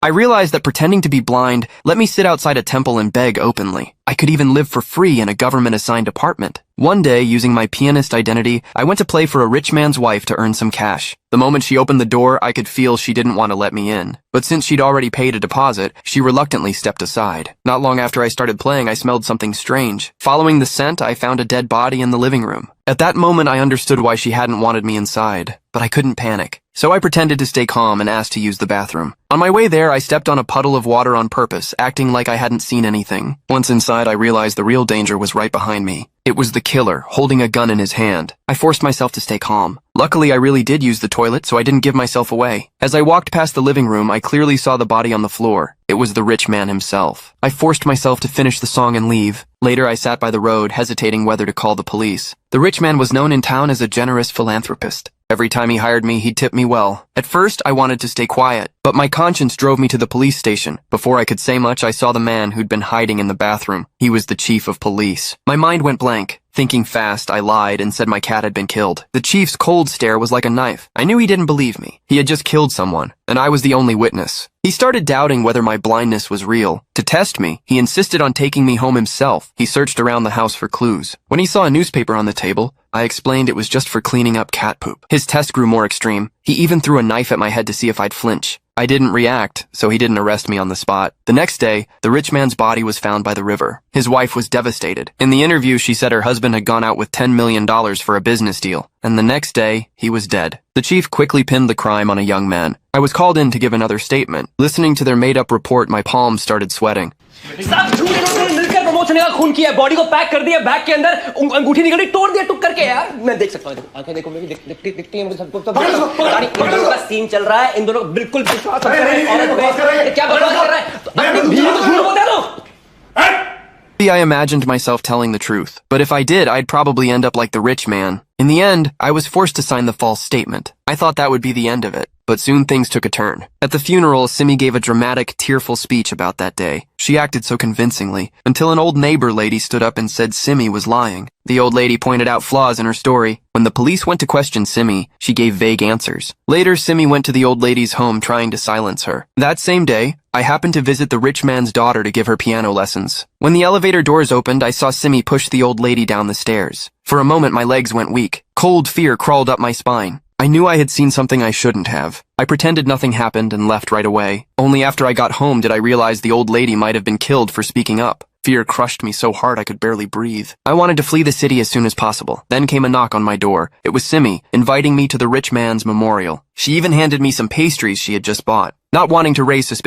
I realized that pretending to be blind let me sit outside a temple and beg openly. I could even live for free in a government-assigned apartment. One day, using my pianist identity, I went to play for a rich man's wife to earn some cash. The moment she opened the door, I could feel she didn't want to let me in. But since she'd already paid a deposit, she reluctantly stepped aside. Not long after I started playing, I smelled something strange. Following the scent, I found a dead body in the living room. At that moment, I understood why she hadn't wanted me inside, but I couldn't panic. So I pretended to stay calm and asked to use the bathroom. On my way there, I stepped on a puddle of water on purpose, acting like I hadn't seen anything. Once inside, I realized the real danger was right behind me. It was the killer, holding a gun in his hand. I forced myself to stay calm. Luckily, I really did use the toilet, so I didn't give myself away. As I walked past the living room, I clearly saw the body on the floor. It was the rich man himself. I forced myself to finish the song and leave. Later, I sat by the road, hesitating whether to call the police. The rich man was known in town as a generous philanthropist. Every time he hired me, he'd tip me well. At first, I wanted to stay quiet, but my conscience drove me to the police station. Before I could say much, I saw the man who'd been hiding in the bathroom. He was the chief of police. My mind went blank. Thinking fast, I lied and said my cat had been killed. The chief's cold stare was like a knife. I knew he didn't believe me. He had just killed someone, and I was the only witness. He started doubting whether my blindness was real. To test me, he insisted on taking me home himself. He searched around the house for clues. When he saw a newspaper on the table, I explained it was just for cleaning up cat poop. His test grew more extreme. He even threw a knife at my head to see if I'd flinch. I didn't react, so he didn't arrest me on the spot. The next day, the rich man's body was found by the river. His wife was devastated. In the interview, she said her husband had gone out with $10 million for a business deal, and the next day, he was dead. The chief quickly pinned the crime on a young man. I was called in to give another statement. Listening to their made-up report, my palms started sweating. Promotion का खून किया body को pack कर दिया bag के अंदर अंगूठी निकली तोड़ दिया टुक करके यार मैं देख सकता हूं आंखें देखो मेरी दिखती है मुझे सब कुछ इन दोनों का सीन चल रहा है इन दोनों बिल्कुल विश्वास औरत क्या बकवास कर रहा है अपनी बीवी को झूठ बोलता दो I imagined myself telling the truth, but if I did, I'd probably end up like the rich man. In the end, I was forced to sign the false statement. I thought that would be the end of it, but soon things took a turn. At the funeral, Simi gave a dramatic, tearful speech about that day. She acted so convincingly, until an old neighbor lady stood up and said Simi was lying. The old lady pointed out flaws in her story. When the police went to question Simi, she gave vague answers. Later, Simi went to the old lady's home trying to silence her. That same day, I happened to visit the rich man's daughter to give her piano lessons. When the elevator doors opened, I saw Simi push the old lady down the stairs. For a moment, my legs went weak. Cold fear crawled up my spine. I knew I had seen something I shouldn't have. I pretended nothing happened and left right away. Only after I got home did I realize the old lady might have been killed for speaking up. Fear crushed me so hard I could barely breathe. I wanted to flee the city as soon as possible. Then came a knock on my door. It was Simi, inviting me to the rich man's memorial. She even handed me some pastries she had just bought. Not wanting to raise suspicion,